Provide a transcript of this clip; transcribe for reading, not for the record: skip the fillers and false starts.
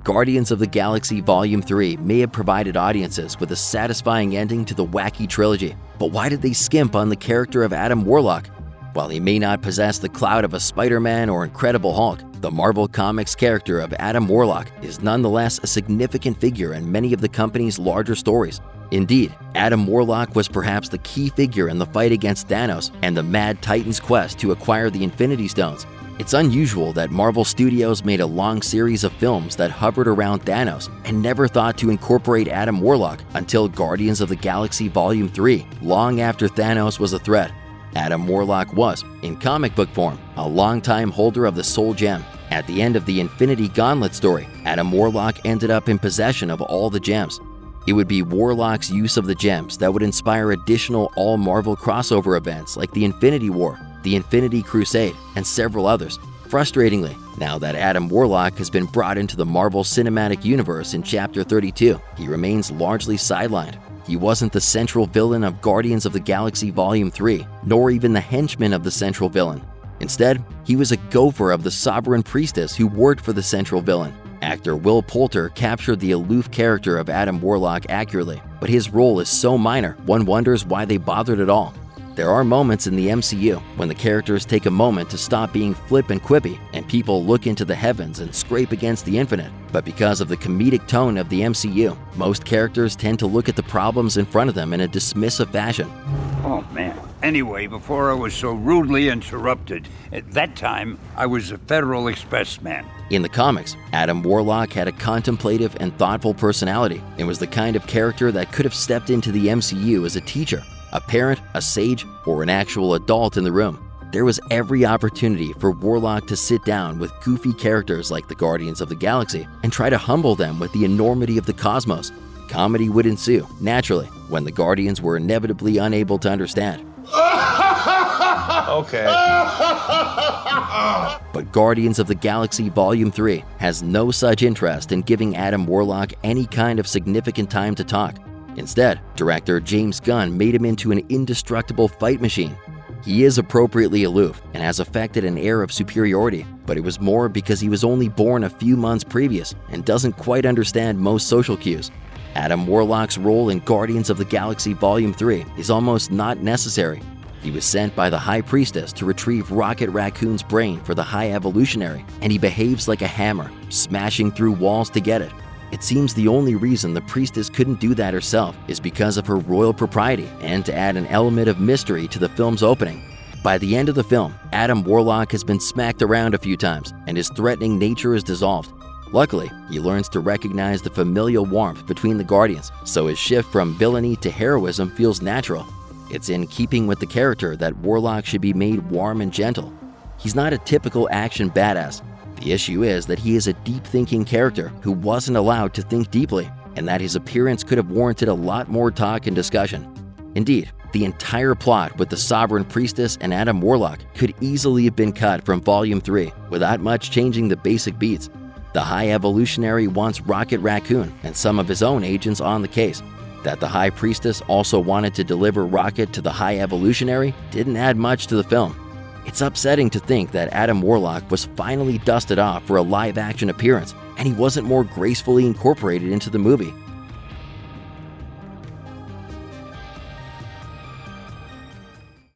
Guardians of the Galaxy Volume 3 may have provided audiences with a satisfying ending to the wacky trilogy, but why did they skimp on the character of Adam Warlock? While he may not possess the clout of a Spider-Man or Incredible Hulk, the Marvel Comics character of Adam Warlock is nonetheless a significant figure in many of the company's larger stories. Indeed, Adam Warlock was perhaps the key figure in the fight against Thanos and the Mad Titan's quest to acquire the Infinity Stones. It's unusual that Marvel Studios made a long series of films that hovered around Thanos and never thought to incorporate Adam Warlock until Guardians of the Galaxy Volume 3, long after Thanos was a threat. Adam Warlock was, in comic book form, a longtime holder of the Soul Gem. At the end of the Infinity Gauntlet story, Adam Warlock ended up in possession of all the gems. It would be Warlock's use of the gems that would inspire additional all-Marvel crossover events like the Infinity War, the Infinity Crusade, and several others. Frustratingly, now that Adam Warlock has been brought into the Marvel Cinematic Universe in Chapter 32, he remains largely sidelined. He wasn't the central villain of Guardians of the Galaxy Volume 3, nor even the henchman of the central villain. Instead, he was a gopher of the Sovereign Priestess who worked for the central villain. Actor Will Poulter captured the aloof character of Adam Warlock accurately, but his role is so minor, one wonders why they bothered at all. There are moments in the MCU when the characters take a moment to stop being flip and quippy and people look into the heavens and scrape against the infinite. But because of the comedic tone of the MCU, most characters tend to look at the problems in front of them in a dismissive fashion. Oh man. Anyway, before I was so rudely interrupted, at that time I was a Federal Express man. In the comics, Adam Warlock had a contemplative and thoughtful personality and was the kind of character that could have stepped into the MCU as a teacher, a parent, a sage, or an actual adult in the room. There was every opportunity for Warlock to sit down with goofy characters like the Guardians of the Galaxy and try to humble them with the enormity of the cosmos. Comedy would ensue, naturally, when the Guardians were inevitably unable to understand. Okay. But Guardians of the Galaxy Volume 3 has no such interest in giving Adam Warlock any kind of significant time to talk. Instead, director James Gunn made him into an indestructible fight machine. He is appropriately aloof and has affected an air of superiority, but it was more because he was only born a few months previous and doesn't quite understand most social cues. Adam Warlock's role in Guardians of the Galaxy Volume 3 is almost not necessary. He was sent by the High Priestess to retrieve Rocket Raccoon's brain for the High Evolutionary, and he behaves like a hammer, smashing through walls to get it. It seems the only reason the Priestess couldn't do that herself is because of her royal propriety and to add an element of mystery to the film's opening. By the end of the film, Adam Warlock has been smacked around a few times, and his threatening nature is dissolved. Luckily, he learns to recognize the familial warmth between the Guardians, so his shift from villainy to heroism feels natural. It's in keeping with the character that Warlock should be made warm and gentle. He's not a typical action badass. The issue is that he is a deep-thinking character who wasn't allowed to think deeply, and that his appearance could have warranted a lot more talk and discussion. Indeed, the entire plot with the Sovereign Priestess and Adam Warlock could easily have been cut from Volume 3 without much changing the basic beats. The High Evolutionary wants Rocket Raccoon and some of his own agents on the case. That the High Priestess also wanted to deliver Rocket to the High Evolutionary didn't add much to the film. It's upsetting to think that Adam Warlock was finally dusted off for a live-action appearance, and he wasn't more gracefully incorporated into the movie.